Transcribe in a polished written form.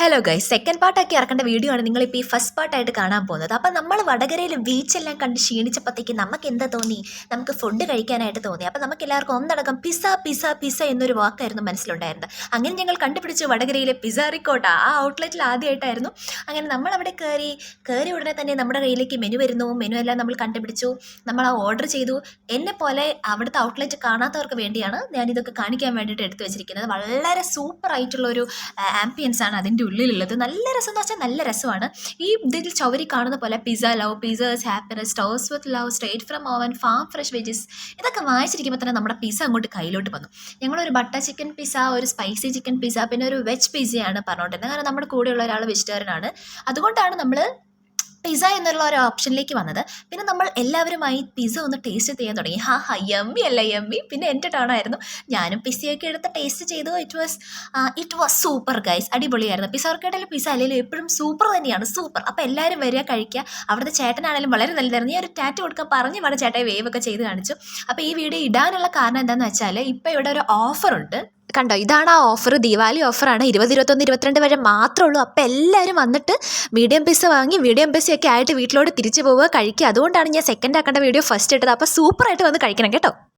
Hello guys, second പാർട്ടാക്കി ഇറക്കേണ്ട video ആണ് നിങ്ങളിപ്പോൾ ഈ ഫസ്റ്റ് പാർട്ടായിട്ട് കാണാൻ പോകുന്നത്. അപ്പം നമ്മൾ വടകരയിൽ ബീച്ചെല്ലാം കണ്ട് ക്ഷീണിച്ചപ്പോഴത്തേക്ക് നമുക്ക് എന്താ തോന്നി, നമുക്ക് ഫുഡ് കഴിക്കാനായിട്ട് തോന്നി. അപ്പം നമുക്ക് എല്ലാവർക്കും ഒന്നടങ്കം പിസ്സ പിസ്സ പിസ്സ എന്നൊരു വാക്കായിരുന്നു മനസ്സിലുണ്ടായിരുന്നത്. അങ്ങനെ ഞങ്ങൾ കണ്ടുപിടിച്ചു വടകരയിലെ പിസ്സ റിക്കോട്ട. ആ ഔട്ട്ലെറ്റിൽ ആദ്യമായിട്ടായിരുന്നു. അങ്ങനെ നമ്മൾ അവിടെ കയറി ഉടനെ തന്നെ നമ്മുടെ കയ്യിലേക്ക് മെനു വരുന്നു. മെനു എല്ലാം നമ്മൾ കണ്ടുപിടിച്ചു, നമ്മൾ ആ ഓർഡർ ചെയ്തു. എന്നെ പോലെ അവിടുത്തെ ഔട്ട്ലെറ്റ് കാണാത്തവർക്ക് വേണ്ടിയാണ് ഞാനിതൊക്കെ കാണിക്കാൻ വേണ്ടിയിട്ട് എടുത്തു വെച്ചിരിക്കുന്നത്. വളരെ സൂപ്പർ ആയിട്ടുള്ളൊരു ആംബിയൻസ് ആണ് അതിൻ്റെ ഉള്ളിലുള്ളത്. നല്ല രസം എന്ന് വെച്ചാൽ നല്ല രസമാണ്. ഈ ഇതിൽ ചവരി കാണുന്ന പോലെ pizza love, pizzas happiness, stores with love, straight from oven, farm fresh vegs, ഇതൊക്കെ വായിച്ചിരിക്കുമ്പോൾ തന്നെ നമ്മുടെ പിസ്സ അങ്ങോട്ട് കയ്യിലോട്ട് വന്നു. ഞങ്ങളൊരു ബട്ടർ ചിക്കൻ പിസ്സ, ഒരു സ്പൈസി ചിക്കൻ പിസ്സ, പിന്നെ ഒരു വെജ് പിസ്സയാണ് പറഞ്ഞുകൊണ്ടിരുന്നത്. കാരണം നമ്മുടെ കൂടെയുള്ള ഒരാൾ വെജിറ്റേറിയൻ ആണ്. അതുകൊണ്ടാണ് നമ്മൾ പിസ്സ എന്നുള്ള ഒരു ഓപ്ഷനിലേക്ക് വന്നത്. പിന്നെ നമ്മൾ എല്ലാവരുമായി പിസ്സ ഒന്ന് ടേസ്റ്റ് ചെയ്യാൻ തുടങ്ങി. യമ്മി അല്ല യമ്മി. പിന്നെ എൻ്റെ ടേൺ ആയിരുന്നു. ഞാനും പിസ്സയൊക്കെ എടുത്ത് ടേസ്റ്റ് ചെയ്തു. ഇറ്റ് വാസ് സൂപ്പർ ഗൈസ്, അടിപൊളിയായിരുന്നു. പിസ്സ ഓർക്കേഡിൽ പിസ്സ അല്ലെങ്കിലും എപ്പോഴും സൂപ്പർ തന്നെയാണ്, സൂപ്പർ. അപ്പോൾ എല്ലാവരും വരിക, കഴിക്കുക. അവിടുത്തെ ചേട്ടനാണെങ്കിലും വളരെ നല്ലതായിരുന്നു. ഞാൻ ഒരു ടാറ്റു കൊടുക്കാൻ പറഞ്ഞു വേണം ചേട്ടയെ വേവൊക്കെ ചെയ്ത് കാണിച്ചു. അപ്പോൾ ഈ വീഡിയോ ഇടാനുള്ള കാരണം എന്താണെന്ന് വെച്ചാൽ ഇപ്പോൾ ഇവിടെ ഒരു ഓഫറുണ്ട്. കണ്ടോ, ഇതാണ് ആ ഓഫർ. ദീപാവലി ഓഫറാണ്. 20, 21, 22 വരെ മാത്രമേ ഉള്ളൂ. അപ്പോൾ എല്ലാവരും വന്നിട്ട് മീഡിയം പിസ്സ വാങ്ങി മീഡിയം പിസ്സയൊക്കെ ആയിട്ട് വീട്ടിലോട്ട് തിരിച്ചു പോവുക, കഴിക്കുക. അതുകൊണ്ടാണ് ഞാൻ സെക്കൻഡ് ആക്കേണ്ട വീഡിയോ ഫസ്റ്റ് ഇട്ടത്. അപ്പോൾ സൂപ്പറായിട്ട് വന്ന് കഴിക്കണം കേട്ടോ.